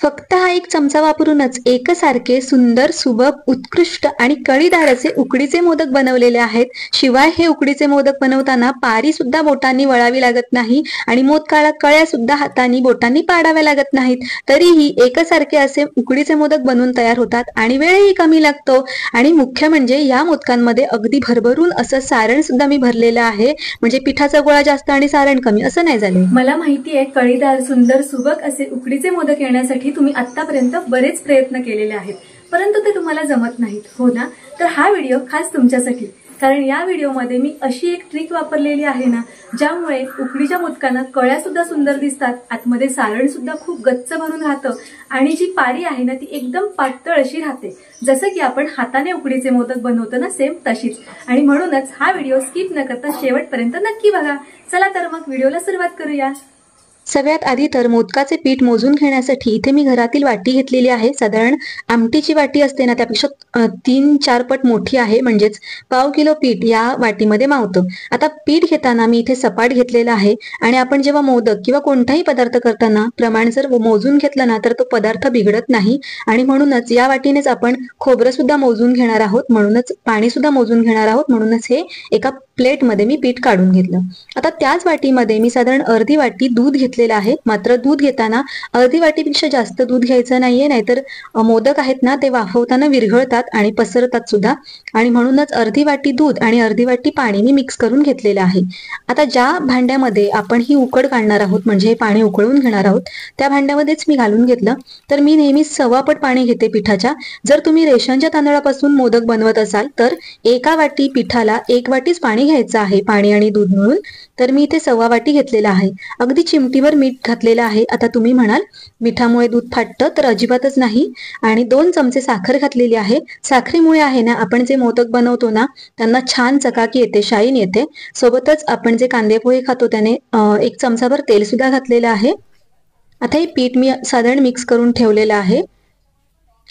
फक्त हा एक चमचा वापरूनच एकसारखे सुंदर, सुबक, उत्कृष्ट आणि कळीदार असे उकडीचे मोदक बनवलेले आहेत. शिवाय हे उकडीचे मोदक बनवताना पारी सुद्धा बोटांनी वळावी लागत नाही आणि मोदकाला कळ्या सुद्धा हातांनी बोटांनी पाडाव्या लागत नाहीत. तरीही एकसारखे असे उकडीचे मोदक बनवून तयार होतात आणि वेळही कमी लागतो. आणि मुख्य म्हणजे या मोदकांमध्ये अगदी भरभरून असं सारण सुद्धा मी भरलेलं आहे. म्हणजे पिठाचा गोळा जास्त आणि सारण कमी असं नाही झाले. मला माहिती आहे कळीदार, सुंदर, सुबक असे उकडीचे मोदक येण्यासाठी तुम्ही आतापर्यंत बरेच प्रयत्न केलेले आहेत, परंतु ते तुम्हाला जमत नाहीत, हो ना? तर हा व्हिडिओ खास तुमच्यासाठी, कारण या व्हिडिओमध्ये मी अशी एक ट्रिक वापरलेली आहे ना, ज्यामुळे उकडीच्या मोदकांना कळ्या सुद्धा सुंदर दिसतात, आतमध्ये सारण सुद्धा खूप गच्च भरून राहतं आणि जी पारी आहे ना ती एकदम पातळ अशी राहते, जसं की आपण हाताने उकडीचे मोदक बनवतो ना, सेम तशीच. आणि म्हणूनच हा व्हिडिओ स्किप न करता शेवटपर्यंत नक्की बघा. चला तर मग व्हिडिओला सुरुवात करूया. सगळ्यात आधी तर मोदकाचे पीठ मोजून घेण्यासाठी इथे मी घरातील वाटी घेतलेली आहे. साधारण आमटीची वाटी असते ना त्यापेक्षा 3-4 पट मोठी आहे, म्हणजेच पाव किलो पीठ या वाटीमध्ये मावतं. आता पीठ घेताना मी इथे सपाट घेतलेला आहे आणि आपण जेव्हा मोदक किंवा कोणताही पदार्थ करताना प्रमाण जर मोजून घेतलं ना तर तो पदार्थ बिघडत नाही. आणि म्हणूनच या वाटीनेच आपण खोबरं सुद्धा मोजून घेणार आहोत, म्हणूनच पाणी सुद्धा मोजून घेणार आहोत. म्हणूनच हे एका प्लेटमध्ये मी पीठ काढून घेतलं. आता त्याच वाटीमध्ये मी साधारण अर्धी वाटी दूध घेतलेलं आहे. मात्र दूध घेताना अर्धी वाटीपेक्षा जास्त दूध घ्यायचं नाहीये, नाहीतर मोदक आहेत ना ते वाफवताना विरघळतात आणि पसरतात सुद्धा. आणि म्हणूनच अर्धी वाटी दूध आणि अर्धी वाटी पाणी मी मिक्स करून घेतलेलं आहे. आता ज्या भांड्यामध्ये आपण ही उकड काढणार आहोत, म्हणजे हे पाणी उकळून घेणार आहोत, त्या भांड्यामध्येच मी घालून घेतलं. तर मी नेहमी 1.25 पट पाणी घेते पिठाच्या. जर तुम्ही रेशनच्या तांदळापासून मोदक बनवत असाल तर 1 वाटी पिठाला 1 वाटीच पाणी घ्यायचं आहे, पाणी आणि दूध मिळून. तर मी इथे 1.25 वाटी घेतलेला आहे. अगदी चिमटीवर मीठ घातलेलं आहे. आता तुम्ही म्हणाल मिठामुळे दूध फाटतं, तर अजिबातच नाही. आणि 2 चमचे साखर घातलेली आहे. साखरेमुळे आहे ना आपण जे मोदक बनवतो ना त्यांना छान चकाकी येते, शाईन येते. सोबतच आपण जे कांदे पोहे खातो त्याने 1 चमचाभर तेल सुद्धा घातलेलं आहे. आता हे पीठ मी साधारण मिक्स करून ठेवलेलं आहे.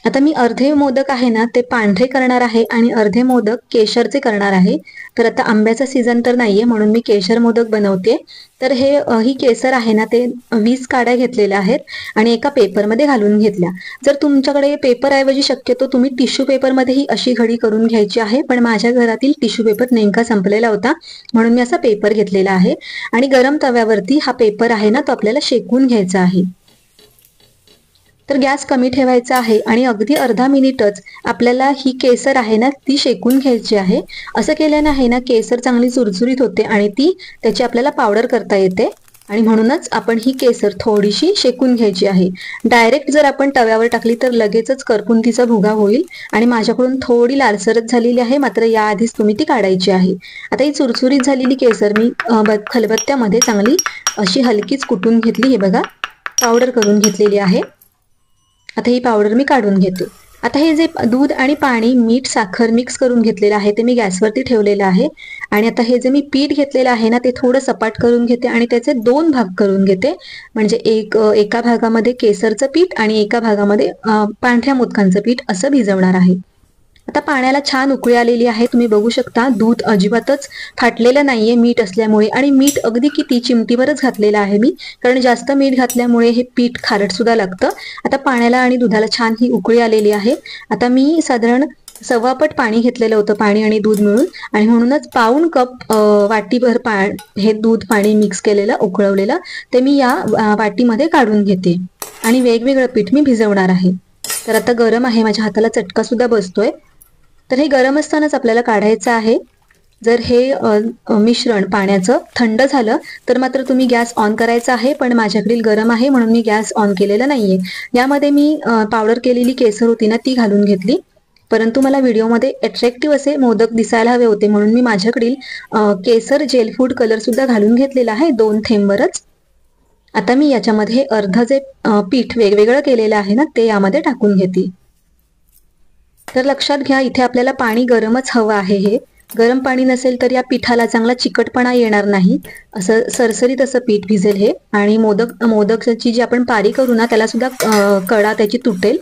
आता मी अर्धे मोदक आहे ना ते पांढरे करणार आहे आणि अर्धे मोदक केशरचे करणार आहे. तर आता आंब्याचा सीझन तर नाहीये, म्हणून मी केशर मोदक बनवते. तर ही केसर आहे ना ते 20 काड्या घेतलेल्या आहेत आणि एका पेपरमध्ये घालून घेतल्या. जर तुमच्याकडे पेपर ऐवजी शक्यतो तुम्ही टिश्यू पेपरमध्ये ही अशी घडी करून घ्यायची आहे, पण माझ्या घरातील टिश्यू पेपर नेमका संपलेला होता म्हणून मी असा पेपर घेतलेला आहे. आणि गरम तव्यावरती हा पेपर आहे ना तो आपल्याला शेकून घ्यायचा आहे. तर गॅस कमी ठेवायचा आहे आणि अगदी अर्धा मिनिटच आपल्याला ही केसर आहे ना ती शेकून घ्यायची आहे. असं केल्याने आहे ना केसर चांगली चुरचुरीत होते आणि त्याची आपल्याला पावडर करता येते. आणि म्हणूनच आपण ही केसर थोडीशी शेकून घ्यायची आहे. डायरेक्ट जर आपण तव्यावर टाकली तर लगेचच करपून तिचा भुगा होईल. आणि माझ्याकडून थोडी लालसरच झालेली आहे, मात्र याआधीच तुम्ही ती काढायची आहे. आता ही चुरचुरीत झालेली केसर मी खलबत्त्यामध्ये चांगली अशी हलकीच कुटून घेतली. हे बघा, पावडर करून घेतलेली आहे. आता ही पावडर मी काढून घेते. आता हे जे दूध आणि पाणी, मीठ, साखर मिक्स करून घेतलेलं आहे ते मी गॅसवरती ठेवलेलं आहे. आणि आता हे जे मी पीठ घेतलेलं आहे ना ते थोडं सपाट करून घेते आणि त्याचे 2 भाग करून घेते. म्हणजे एका भागामध्ये केसरचं पीठ आणि एका भागामध्ये पांढऱ्या मोदकांचं पीठ असं भिजवणार आहे. आता पाण्याला छान उकळी आलेली आहे. तुम्ही बघू शकता दूध अजिबातच फाटलेलं नाहीये मीठ असल्यामुळे. आणि मीठ अगदी किती चिमटीवरच घातलेलं आहे मी, कारण जास्त मीठ घातल्यामुळे हे पीठ खारट सुद्धा लागतं. आता पाण्याला आणि दुधाला छान ही उकळी आलेली आहे. आता मी साधारण 1.25 पट पाणी घेतलेलं होतं, पाणी आणि दूध मिळून. आणि म्हणूनच 1.25 कप वाटीभर हे दूध पाणी मिक्स केलेलं उकळवलेलं ते मी या वाटीमध्ये काढून घेते. आणि वेगवेगळं पीठ मी भिजवणार आहे. तर आता गरम आहे, माझ्या हाताला चटका सुद्धा बसतोय. तर हे गरम असतानाच आपल्याला काढायचं आहे. जर हे मिश्रण पाण्याचं थंड झालं तर मात्र तुम्ही गॅस ऑन करायचा आहे, पण माझ्याकडील गरम आहे म्हणून मी गॅस ऑन केलेला नाहीये. यामध्ये मी पावडर केलेली केसर होती ना ती घालून घेतली, परंतु मला व्हिडिओमध्ये अट्रॅक्टिव्ह असे मोदक दिसायला हवे होते म्हणून मी माझ्याकडील केसर जेल फूड कलर सुद्धा घालून घेतलेला आहे, 2 थेंबरच. आता मी याच्यामध्ये अर्ध जे पीठ वेगवेगळं केलेलं आहे ना ते यामध्ये टाकून घेते. तर लक्षात घ्या इथे आपल्याला पाणी गरमच हवं आहे. हे गरम पाणी नसेल तर या पिठाला चांगला चिकटपणा येणार नाही, असं सरसरीत असं पीठ भिजेल हे. आणि मोदकची जी आपण पारी करू ना त्याला सुद्धा कडा त्याची तुटेल.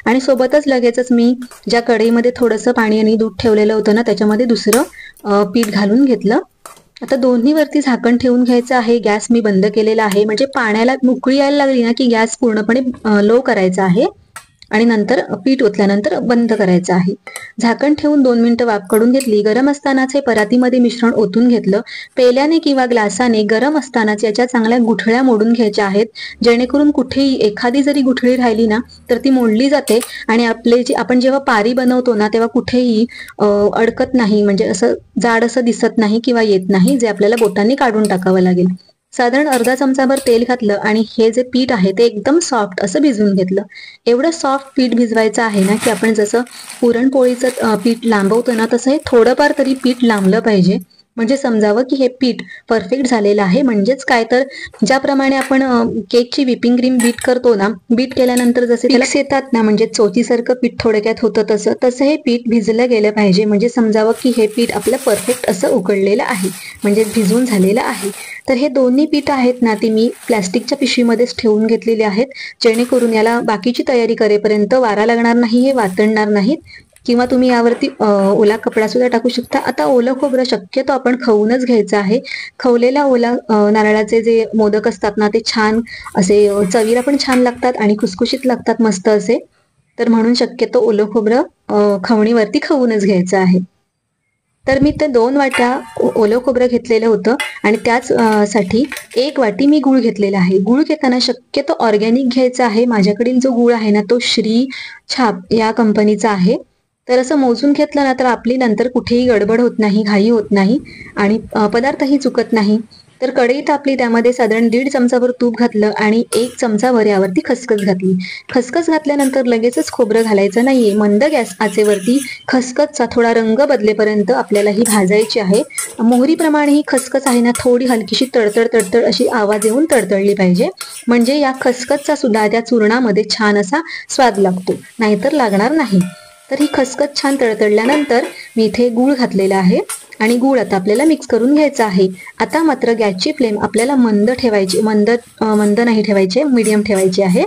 आणि सोबतच लगेचच मी ज्या कढईमध्ये थोडंसं पाणी आणि दूध ठेवलेलं होतं ना त्याच्यामध्ये दुसरं पीठ घालून घेतलं. आता दोन्हीवरती झाकण ठेवून घ्यायचं आहे. गॅस मी बंद केलेला आहे, म्हणजे पाण्याला उकळी यायला लागली ना की गॅस पूर्णपणे लो करायचा आहे आणि नंतर पीठ ओतल्यानंतर बंद करायचं आहे. झाकण ठेवून 2 मिनिटं वाफ काढून घेतली. गरम असतानाच हे परातीमध्ये मिश्रण ओतून घेतलं. पेल्याने किंवा ग्लासाने गरम असतानाच याच्या चांगल्या गुठळ्या मोडून घ्यायच्या आहेत, जेणेकरून कुठेही एखादी जरी गुठळी राहिली ना तर ती मोडली जाते आणि आपण जेव्हा पारी बनवतो ना तेव्हा कुठेही अडकत नाही, म्हणजे असं जाड असं दिसत नाही किंवा येत नाही, जे आपल्याला बोटांनी काढून टाकावं लागेल. साधारण अर्धा चमचाभर तेल घातलं आणि हे जे पीठ आहे ते एकदम सॉफ्ट असं भिजवून घेतलं. एवढं सॉफ्ट पीठ भिजवायचं आहे ना की आपण जसं पुरणपोळीचं पीठ लांबवतो ना तसं हे थोडंफार तरी पीठ लांबलं पाहिजे, म्हणजे समजावं की हे पीठ परफेक्ट झालेलं आहे. म्हणजेच काय तर ज्याप्रमाणे आपण केकची व्हिपिंग क्रीम बीट करतो ना, बीट केल्यानंतर जसे त्याला येतात ना, म्हणजे चोचीसारखं पीठ थोडक्यात होतं तसं हे पीठ भिजलं गेलं पाहिजे. म्हणजे समजावं की हे पीठ आपलं परफेक्ट असं उकळलेलं आहे, म्हणजे भिजून झालेलं आहे. तर हे दोन्ही पीठ आहेत ना ती मी प्लॅस्टिकच्या पिशवीमध्येच ठेवून घेतलेली आहेत, जेणेकरून याला बाकीची तयारी करेपर्यंत वारा लागणार नाही, हे वातडणार नाहीत. किंवा तुम्ही यावरती ओला कपडा सुद्धा टाकू शकता. आता ओलं खोबरं शक्यतो आपण खवूनच घ्यायचं आहे. खवलेला ओला नारळाचे जे मोदक असतात ना ते छान असे चवीला पण छान लागतात आणि खुसखुशीत लागतात मस्त असे. तर म्हणून शक्यतो ओलं खोबरं खवणीवरती खवूनच घ्यायचं आहे. तर मी ते 2 वाट्या ओलं खोबरं घेतलेलं होतं आणि त्याच साठी 1 वाटी मी गूळ घेतलेला आहे. गूळ घेताना शक्यतो ऑर्गॅनिक घ्यायचा आहे. माझ्याकडील जो गूळ आहे ना तो श्री छाप या कंपनीचा आहे. तर असं मोजून घेतलं ना तर आपली नंतर कुठेही गडबड होत नाही, घाई होत नाही आणि पदार्थही चुकत नाही. तर कढईत आपली त्यामध्ये साधारण 1.5 चमचाभर तूप घातलं आणि 1 चमचाभर यावरती खसखस घातली. खसखस घातल्यानंतर लगेचच खोबरं घालायचं नाहीये. मंद गॅस आचेवरती खसखसचा थोडा रंग बदलेपर्यंत आपल्याला ही भाजायची आहे. मोहरीप्रमाणे ही खसखस आहे ना थोडी हलकीशी तडतड अशी आवाज येऊन तडतडली पाहिजे, म्हणजे या खसखसचा सुद्धा त्या चूर्णामध्ये छान असा स्वाद लागतो, नाहीतर लागणार नाही. तर ही खसखस छान तडतडल्यानंतर मी इथे गूळ घातलेला आहे आणि गूळ आता आपल्याला मिक्स करून घ्यायचा आहे. आता मात्र गॅसची फ्लेम आपल्याला मंद ठेवायची, मंद नाही ठेवायचे, मीडियम ठेवायची आहे.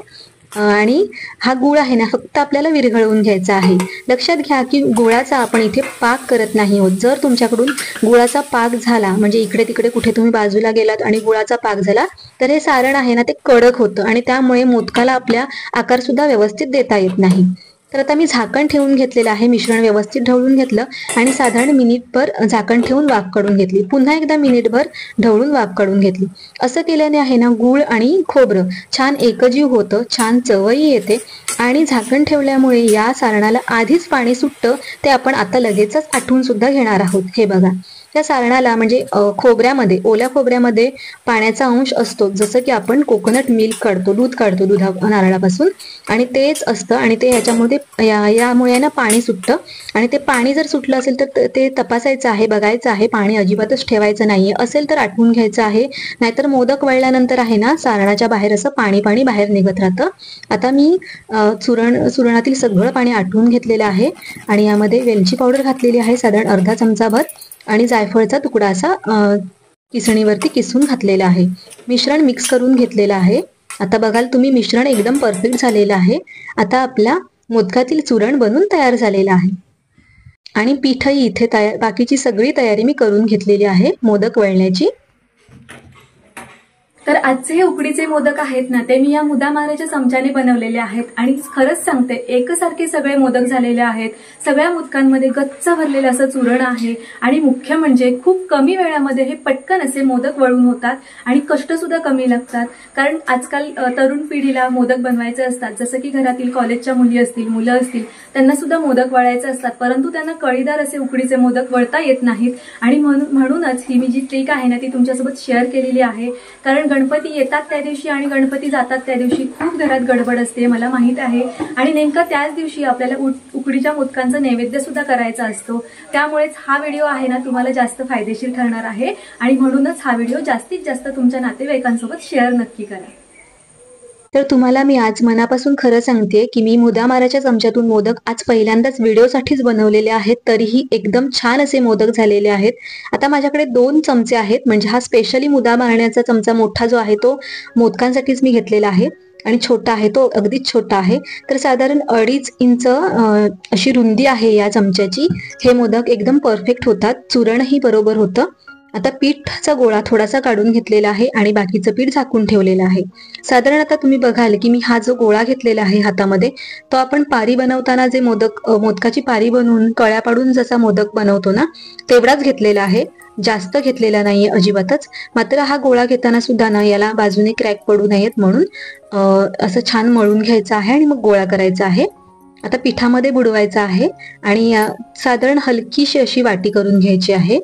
आणि हा गूळ आहे ना फक्त आपल्याला विरघळवून घ्यायचा आहे. लक्षात घ्या की गुळाचा आपण इथे पाक करत नाही आहोत. जर तुमच्याकडून गुळाचा पाक झाला, म्हणजे इकडे तिकडे कुठे तुम्ही बाजूला गेलात आणि गुळाचा पाक झाला, तर हे सारण आहे ना ते कडक होतं आणि त्यामुळे मोदकाला आपल्या आकार सुद्धा व्यवस्थित देता येत नाही. तर आता मी झाकण ठेवून घेतलेलं आहे. मिश्रण व्यवस्थित ढवळून घेतलं आणि साधारण मिनिटभर झाकण ठेवून वाफ काढून घेतली. पुन्हा एकदा मिनिटभर ढवळून वाफ काढून घेतली. असं केल्याने आहे ना गूळ आणि खोबरं छान एकजीव होतं, छान चवही येते आणि झाकण ठेवल्यामुळे या सारणाला आधीच पाणी सुटतं, ते आपण आता लगेचच आटवून सुद्धा घेणार आहोत. हे बघा, त्या सारणाला म्हणजे खोबऱ्यामध्ये, ओल्या खोबऱ्यामध्ये पाण्याचा अंश असतो, जसं की आपण कोकोनट मिल्क काढतो, दूध काढतो नारळापासून, आणि तेच असतं आणि ते याच्यामध्ये यामुळे ना पाणी सुटतं. आणि ते पाणी जर सुटलं असेल तर ते तपासायचं आहे, बघायचं आहे, पाणी अजिबातच ठेवायचं नाहीये. असेल तर आटवून घ्यायचं आहे, नाहीतर मोदक वळल्यानंतर आहे ना सारणाच्या बाहेर असं पाणी बाहेर निघत राहतं. आता मी चुरणातील सगळं पाणी आटवून घेतलेलं आहे आणि यामध्ये वेलची पावडर घातलेली आहे साधारण अर्धा चमचाभर आणि जायफळचा तुकडा असा किसणीवरती किसून घातलेला आहे. मिश्रण मिक्स करून घेतलेलं आहे. आता बघाल तुम्ही मिश्रण एकदम परफेक्ट झालेलं आहे. आता आपल्या मोदकातील चुरण बनून तयार झालेलं आहे आणि पीठही इथे बाकीची सगळी तयारी मी करून घेतलेली आहे मोदक वळण्याची. तर आजचे हे उकडीचे मोदक आहेत ना ते मी या मुदामाराच्या चमच्याने बनवलेले आहेत आणि खरंच सांगते एकसारखे सगळे मोदक झालेले आहेत. सगळ्या मोदकांमध्ये गच्च भरलेलं असं चूर्ण आहे आणि मुख्य म्हणजे खूप कमी वेळामध्ये हे पटकन असे मोदक वळून होतात आणि कष्ट सुद्धा कमी लागतात. कारण आजकाल तरुण पिढीला मोदक बनवायचे असतात, जसं की घरातील कॉलेजच्या मुली असतील, मुलं असतील, त्यांना सुद्धा मोदक वळायचे असतात, परंतु त्यांना कळीदार असे उकडीचे मोदक वळता येत नाहीत. आणि म्हणूनच ही मी जी ट्रिक आहे ना ती तुमच्यासोबत शेअर केलेली आहे. कारण गणपती येतात त्या दिवशी आणि गणपती जातात त्या दिवशी खूप घरात गडबड असते, मला माहित आहे. आणि नेमका त्याच दिवशी आपल्याला उकडीच्या मोदकांचा नैवेद्य सुद्धा करायचा असतो. त्यामुळेच हा व्हिडिओ आहे ना तुम्हाला जास्त फायदेशीर ठरणार आहे आणि म्हणूनच हा व्हिडिओ जास्तीत जास्त तुमच्या नातेवाईकांसोबत शेअर नक्की करा. तर तुम्हाला मी आज मनापासून खरं सांगते की मी मुदामाराच्या चमच्यातून मोदक आज पहिल्यांदाच व्हिडिओसाठीच बनवलेले आहेत, तरीही एकदम छान असे मोदक झालेले आहेत. आता माझ्याकडे 2 चमचे आहेत, म्हणजे हा स्पेशली मुदा मारण्याचा चमचा मोठा जो आहे तो मोदकांसाठीच मी घेतलेला आहे आणि छोटा आहे तो अगदीच छोटा आहे. तर साधारण 2.5 इंच अशी रुंदी आहे या चमच्याची. हे मोदक एकदम परफेक्ट होतात, चुरणही बरोबर होतं आता पिठाचा गोळा थोडासा काढून घेतलेला आहे आणि बाकीचं पीठ झाकून ठेवलेलं आहे. साधारण आता तुम्ही बघाल की मी हा जो गोळा घेतलेला आहे हातामध्ये, तो आपण पारी बनवताना जे मोदकाची पारी बनवून कळ्या पाडून जसा मोदक बनवतो ना, तेवढाच घेतलेला आहे, जास्त घेतलेला नाहीये अजिबातच. मात्र हा गोळा घेताना सुद्धा ना याला बाजूने क्रॅक पडू नयेत म्हणून असं छान मळून घ्यायचं आहे आणि मग गोळा करायचा आहे. आता पिठामध्ये बुडवायचा आहे आणि साधारण हलकीशी अशी वाटी करून घ्यायची आहे.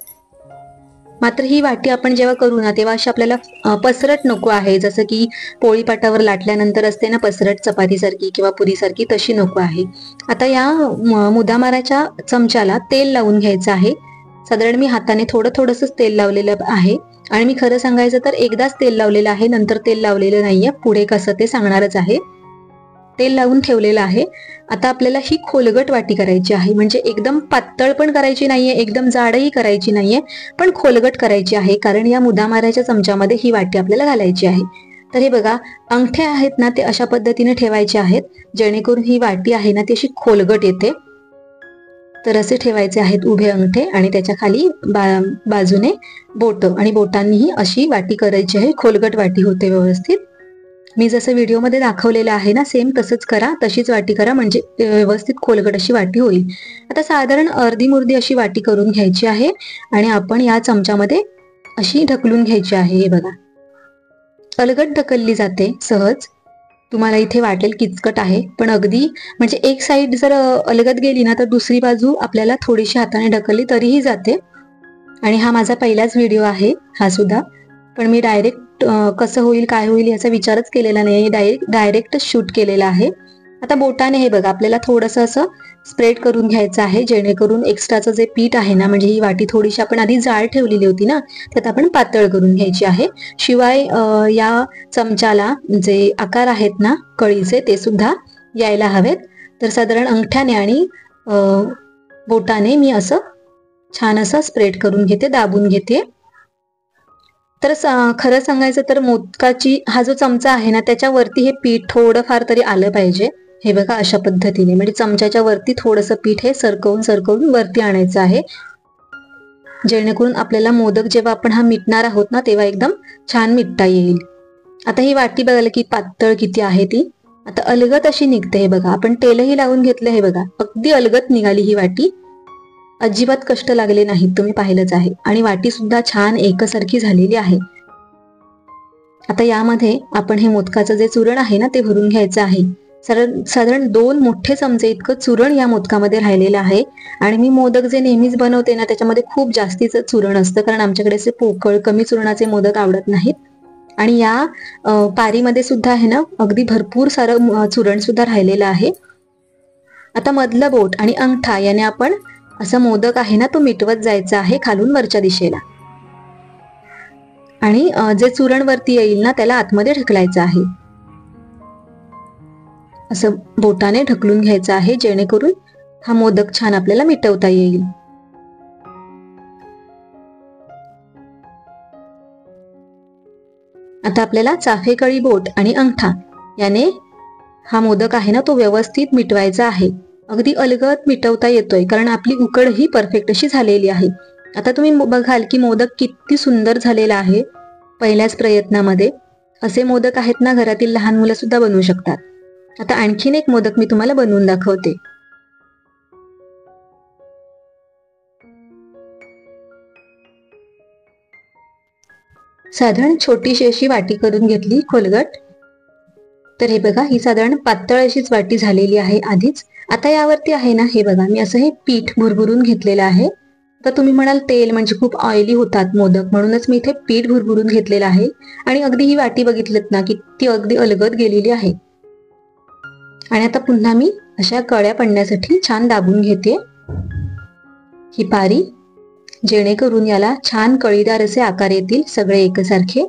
मात्र ही वाटी आपण जेव्हा करू ना तेव्हा अशी आपल्याला पसरट नको आहे, जसं की पोळीपाटावर लाटल्यानंतर असते ना पसरट चपातीसारखी किंवा पुरीसारखी, तशी नको आहे. आता या मुदामाराच्या चमच्याला तेल लावून घ्यायचं आहे. साधारण मी हाताने थोडंसंच तेल लावलेलं आहे आणि मी खरं सांगायचं तर एकदाच तेल लावलेलं आहे, नंतर तेल लावलेलं नाहीये. पुढे कसं ते सांगणारच आहे. तेल लावून ठेवलेलं आहे. आता आपल्याला ही खोलगट वाटी करायची आहे, म्हणजे एकदम पातळ पण करायची नाहीये, एकदम जाडही करायची नाहीये, पण खोलगट करायची आहे, कारण या मुदामाराच्या चमच्यामध्ये ही वाटी आपल्याला घालायची आहे. तर हे बघा, अंगठे आहेत ना ते अशा पद्धतीने ठेवायचे आहेत, जेणेकरून ही वाटी आहे ना ती अशी खोलगट येते. तर असे ठेवायचे आहेत उभे अंगठे आणि त्याच्या खाली बाजूने बोट, आणि बोटांनीही अशी वाटी करायची आहे. खोलगट वाटी होते व्यवस्थित. मी जसं व्हिडिओमध्ये दाखवलेलं आहे ना सेम तसंच करा, तशीच वाटी करा, म्हणजे व्यवस्थित खोलगट अशी वाटी होईल. आता साधारण अर्धी मुर्दी अशी वाटी करून घ्यायची आहे आणि आपण या चमच्यामध्ये अशी ढकलून घ्यायची आहे. हे बघा, अलगट ढकलली जाते सहज. तुम्हाला इथे वाटेल किचकट आहे, पण अगदी म्हणजे एक साईड जर अलगत गेली ना तर दुसरी बाजू आपल्याला थोडीशी हाताने ढकलली तरीही जाते. आणि हा माझा पहिलाच व्हिडिओ आहे हा सुद्धा, पण मी डायरेक्ट कसं होईल काय होईल याचा विचारच केलेला नाही, डायरेक्ट शूट केलेला आहे. आता बोटाने हे बघा आपल्याला थोडंसं असं स्प्रेड करून घ्यायचं आहे, जेणेकरून एक्स्ट्राचं जे पीठ आहे ना, म्हणजे ही वाटी थोडीशी आपण आधी जाड ठेवलेली होती ना, त्यात आपण पातळ करून घ्यायची आहे. शिवाय या चमच्याला जे आकार आहेत ना कळीचे ते सुद्धा यायला हवेत. तर साधारण अंगठ्याने आणि बोटाने मी असं छान असं स्प्रेड करून घेते, दाबून घेते. तर खरं सांगायचं तर मोदकाची हा जो चमचा आहे ना त्याच्यावरती हे पीठ थोडंफार तरी आलं पाहिजे. हे बघा अशा पद्धतीने, म्हणजे चमच्याच्या वरती थोडंसं पीठ हे सरकवून वरती आणायचं आहे, जेणेकरून आपल्याला मोदक जेव्हा आपण हा मिटणार आहोत ना तेव्हा एकदम छान मिटता येईल. आता ही वाटी बघायला की पातळ किती आहे ती, आता अलगत अशी निघते. हे बघा, आपण तेलही लावून घेतलं, हे बघा अगदी अलगत निघाली ही वाटी, अजिबात कष्ट लागले नाहीत, तुम्ही पाहिलंच आहे. आणि वाटी सुद्धा छान एकसारखी झालेली आहे. आता यामध्ये आपण हे मोदकाचं जे चुरण आहे ना ते भरून घ्यायचं आहे. साधारण 2 मोठे चमचे इतकं चुरण या मोदकामध्ये राहिलेलं आहे. आणि मी मोदक जे नेहमीच बनवते ना त्याच्यामध्ये खूप जास्तीचं चुरण असतं, कारण आमच्याकडे असे पोकळ कमी चुरणाचे मोदक आवडत नाहीत. आणि या पारीमध्ये सुद्धा आहे ना अगदी भरपूर सारं चुरण सुद्धा राहिलेलं आहे. आता मधलं बोट आणि अंगठा याने आपण असं मोदक आहे ना तो मिटवत जायचा आहे खालून वरच्या दिशेला, आणि जे चुरण वरती येईल ना त्याला आतमध्ये ढकलायचं आहे. असं बोटाने ढकलून घ्यायचं आहे, जेणेकरून हा मोदक छान आपल्याला मिटवता येईल. आता आपल्याला चाफेकळी बोट आणि अंगठा याने हा मोदक आहे ना तो व्यवस्थित मिटवायचा आहे. अगदी अलगद मिटवता येतोय, कारण आपली उकड ही परफेक्ट अशी झालेली आहे. आता तुम्ही बघाल की मोदक किती सुंदर झालेला आहे पहिल्याच प्रयत्नामध्ये. असे मोदक आहेत ना घरातील लहान मुलं सुद्धा बनवू शकतात. आता आणखीन एक मोदक मी तुम्हाला बनवून दाखवते. साधारण छोटीशी अशी वाटी करून घेतली खोलगट. तर हे बघा, ही साधारण पातळ अशीच वाटी झालेली आहे आधीच. आता यावरती आहे ना हे बघा, मी असं हे पीठ भुरभुरून घेतलेलं आहे. तर तुम्ही म्हणाल तेल म्हणजे खूप ऑइली होतात मोदक, म्हणूनच मी इथे पीठ भुरभुरून घेतलेलं आहे. आणि अगदी ही वाटी बघितलं ना की ती अगदी अलगद गेलेली आहे. आणि आता पुन्हा मी अशा कळ्या पडण्यासाठी छान दाबून घेते ही पारी, जेणेकरून याला छान कळीदार असे आकार येतील, सगळे एकसारखे.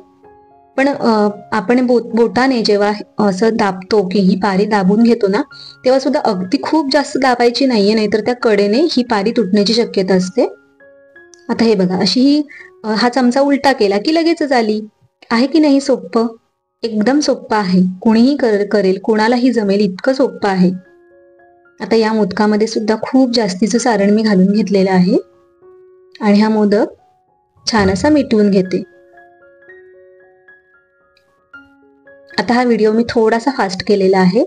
पण आपण बोटाने जेव्हा असं दाबतो की ही पारी दाबून घेतो ना तेव्हा सुद्धा अगदी खूप जास्त दाबायची नाहीये, नाहीतर त्या कडेने ही पारी तुटण्याची शक्यता असते. आता हे बघा, अशी ही हा चमचा उलटा केला की लगेचच आली. आहे की नाही सोपं? एकदम सोपं आहे, कोणीही करेल, कोणालाही जमेल, इतकं सोपं आहे. आता या मोदकामध्ये सुद्धा खूप जास्तीचं सारण मी घालून घेतलेलं आहे आणि हा मोदक छान असा मिटवून घेते. आता हा व्हिडिओ मी थोडासा फास्ट केलेला आहे.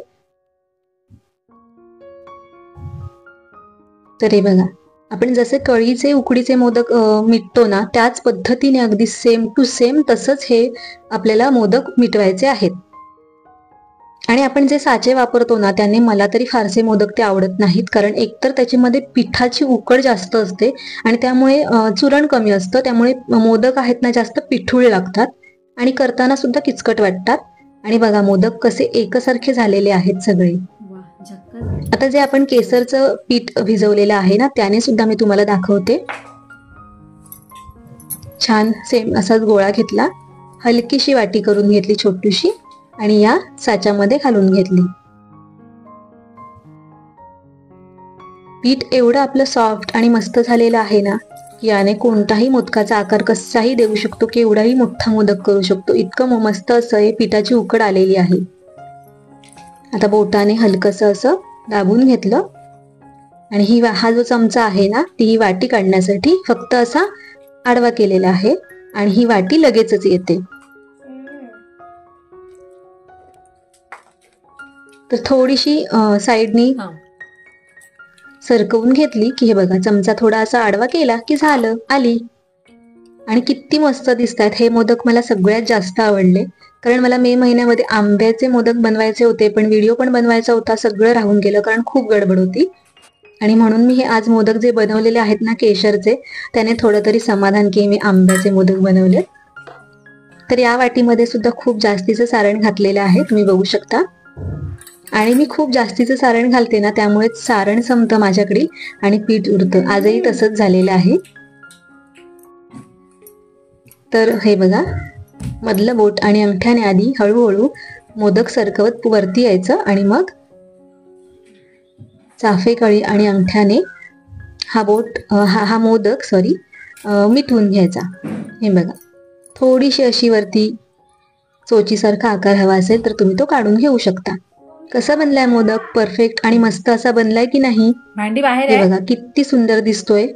तर हे बघा, आपण जसे कळीचे उकडीचे मोदक मिटतो ना, त्याच पद्धतीने अगदी सेम टू सेम तसंच हे आपल्याला मोदक मिटवायचे आहेत. आणि आपण जे साचे वापरतो ना, त्याने मला तरी फारसे मोदक ते आवडत नाहीत, कारण एकतर त्याच्यामध्ये पिठाची उकड जास्त असते आणि त्यामुळे चुरण कमी असतं, त्यामुळे मोदक आहेत ना जास्त पिठूळ लागतात आणि करताना सुद्धा किचकट वाटतात. आणि बघा मोदक कसे एकसारखे झालेले आहेत सगळे. आता जे आपण केसरचं पीठ भिजवलेलं आहे ना, त्याने सुद्धा मी तुम्हाला दाखवते. छान सेम असाच गोळा घेतला, हलकीशी वाटी करून घेतली छोटीशी आणि या साच्यामध्ये घालून घेतली. पीठ एवढं आपलं सॉफ्ट आणि मस्त झालेलं आहे ना, की याने कोणताही मोदकाचा आकार कसाही देऊ शकतो, केवढाही मोठा मोदक करू शकतो. इतकं मस्त असं हे पिठाची उकड आलेली आहे. आता बोटाने हलकसं असं दाबून घेतलं आणि हा जो चमचा आहे ना, ती ही वाटी काढण्यासाठी फक्त असा आडवा केलेला आहे आणि ही वाटी लगेचच येते. तर थोडीशी साईडनी सरकवून घेतली की हे बघा, चमचा थोडा असा आडवा केला की झालं, आली. आणि किती मस्त दिसतात हे मोदक. मला सगळ्यात जास्त आवडले, कारण मला मे महिन्यामध्ये आंब्याचे मोदक बनवायचे होते, पण व्हिडिओ पण बनवायचा होता, सगळं राहून गेलं कारण खूप गडबड होती. आणि म्हणून मी हे आज मोदक जे बनवलेले आहेत ना केशरचे, त्याने थोडं तरी समाधान की मी आंब्याचे मोदक बनवले. तर या वाटीमध्ये सुद्धा खूप जास्तीचं सारण घातलेलं आहे, तुम्ही बघू शकता. आणि मी खूप जास्तीचं सारण घालते ना, त्यामुळे सारण संपतं माझ्याकडे आणि पीठ उरतं. आजही तसंच झालेलं आहे. तर हे बघा, मधलं बोट आणि अंगठ्याने आधी हळूहळू मोदक सरकवत वरती यायचं आणि मग चाफेकळी आणि अंगठ्याने हा मोदक मिटवून घ्यायचा. हे बघा, थोडीशी अशी वरती चोचीसारखा आकार हवा असेल तर तुम्ही तो काढून घेऊ शकता. कसा बनलाय मोदक? परफेक्ट आणि मस्त असा बनलाय की नाही? भांडी बाहेर हे बघा किती सुंदर दिसतोय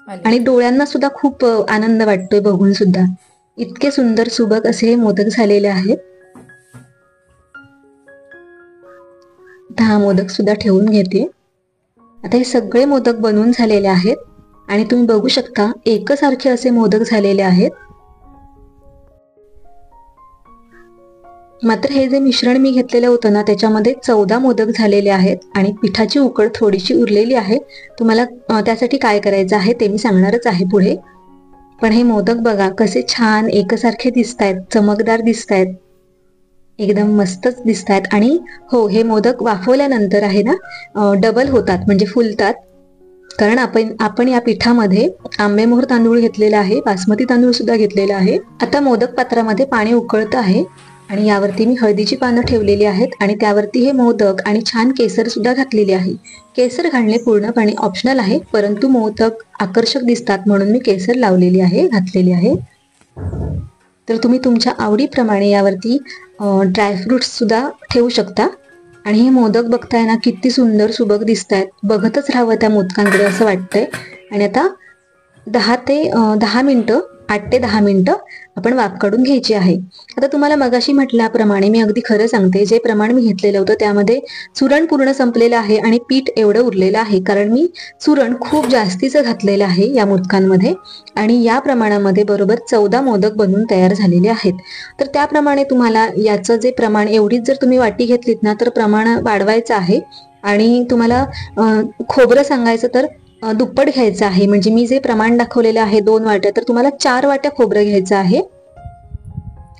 आणि डोळ्यांना सुद्धा खूप आनंद वाटतोय बघून सुद्धा. इतके सुंदर सुबक असे हे मोदक झालेले आहेत. हा मोदक सुद्धा ठेवून घेते. आता हे सगळे मोदक बनवून झालेले आहेत आणि तुम्ही बघू शकता एकसारखे असे मोदक झालेले आहेत. मात्र हे जे मिश्रण मी घेतलेलं होतं ना, त्याच्यामध्ये 14 मोदक झालेले आहेत आणि पिठाची उकड थोडीशी उरलेली आहे. तुम्हाला त्यासाठी काय करायचं आहे ते मी सांगणारच आहे पुढे. पण हे मोदक बघा कसे छान एकसारखे दिसतायत, चमकदार दिसतायत, एकदम मस्तच दिसतायत. आणि हो, हे मोदक वाफवल्यानंतर आहे ना डबल होतात, म्हणजे फुलतात, कारण आपण या पिठामध्ये आंबेमोहर तांदूळ घेतलेला आहे, बासमती तांदूळ सुद्धा घेतलेला आहे. आता मोदक पात्रामध्ये पाणी उकळतं आहे आणि यावरती मी हळदीची पानं ठेवलेली आहेत आणि त्यावरती हे मोदक आणि छान केसर सुद्धा घातलेले आहे. केसर घालणे पूर्णपणे ऑप्शनल आहे, परंतु मोदक आकर्षक दिसतात म्हणून मी केसर घातलेली आहे. तर तुम्ही तुमच्या आवडीप्रमाणे यावरती ड्रायफ्रुट्स सुद्धा ठेवू शकता. आणि हे मोदक बघताय ना किती सुंदर सुबक दिसतायत, बघतच राहावं त्या मोदकांकडे असं वाटतंय. आणि आता 8 ते 10 मिनिटं आपण वाफ काढून घ्यायची आहे. आता तुम्हाला मगाशी म्हटल्याप्रमाणे मी अगदी खरं सांगते, जे प्रमाण मी घेतलेलं होतं त्यामध्ये चुरण पूर्ण संपलेलं आहे आणि पीठ एवढं उरलेलं आहे, कारण मी चुरण खूप जास्तीचं घातलेलं आहे या मोदकांमध्ये. आणि या प्रमाणामध्ये बरोबर 14 मोदक बनवून तयार झालेले आहेत. तर त्याप्रमाणे तुम्हाला याचं जे प्रमाण, एवढीच जर तुम्ही वाटी घेतलीत ना तर प्रमाण वाढवायचं आहे. आणि तुम्हाला खोबरं सांगायचं तर दुप्पट घ्यायचं आहे. म्हणजे मी जे प्रमाण दाखवलेलं आहे 2 वाट्या, तर तुम्हाला 4 वाट्या खोबरं घ्यायचं आहे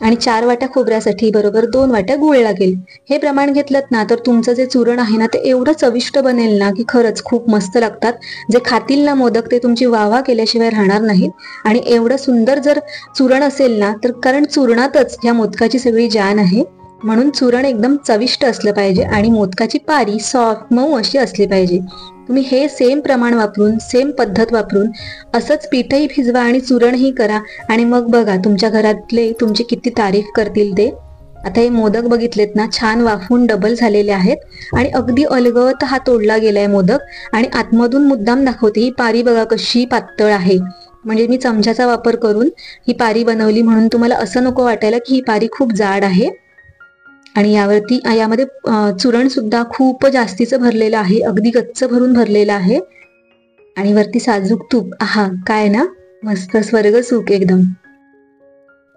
आणि 4 वाट्या खोबऱ्यासाठी बरोबर 2 वाट्या गूळ लागेल. हे प्रमाण घेतलं ना तर तुमचं जे चुरण आहे ना ते एवढं चविष्ट बनेल ना की खरंच खूप मस्त लागतात. जे खातील ना मोदक ते तुमची वाह केल्याशिवाय राहणार नाहीत. आणि एवढं सुंदर जर चुरण असेल ना, तर कारण चूरणातच ह्या मोदकाची सगळी जान आहे, म्हणून चुरण एकदम चविष्ट असलं पाहिजे आणि मोदकाची पारी सॉफ्ट मऊ अशी असली पाहिजे. तुम्ही हे सेम प्रमाण वापरून, सेम पद्धत वापरून असंच पीठही भिजवा आणि चुरणही करा आणि मग बघा तुमच्या घरातले तुमची किती तारीफ करतील ते. आता हे मोदक बघितलेत ना, छान वाफून डबल झालेले आहेत आणि अगदी अलगद हा तोडला गेलाय मोदक. आणि आतमधून मुद्दाम दाखवते, ही पारी बघा कशी पातळ आहे. म्हणजे मी चमच्याचा वापर करून ही पारी बनवली, म्हणून तुम्हाला असं नको वाटायला की ही पारी खूप जाड आहे. आणि यामध्ये चुरण सुद्धा खूप जास्तीचं भरलेलं आहे, अगदी गच्च भरून भरलेलं आहे. आणि वरती साजूक तूप, आहा काय ना, मस्त स्वर्ग सुख एकदम.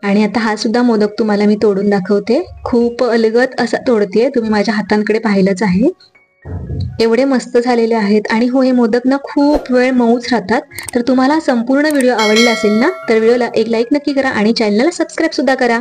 आणि आता हा सुद्धा मोदक तुम्हाला मी तोडून दाखवते. खूप अलगद असा तोडते, तुम्ही माझ्या हातांकडे पाहिलंच आहे. एवढे मस्त झालेले आहेत. आणि हो, हे मोदक ना खूप वेळ मऊच राहतात. तर तुम्हाला संपूर्ण व्हिडिओ आवडला असेल ना, तर व्हिडिओला एक लाईक नक्की करा आणि चॅनलला सबस्क्राईब सुद्धा करा.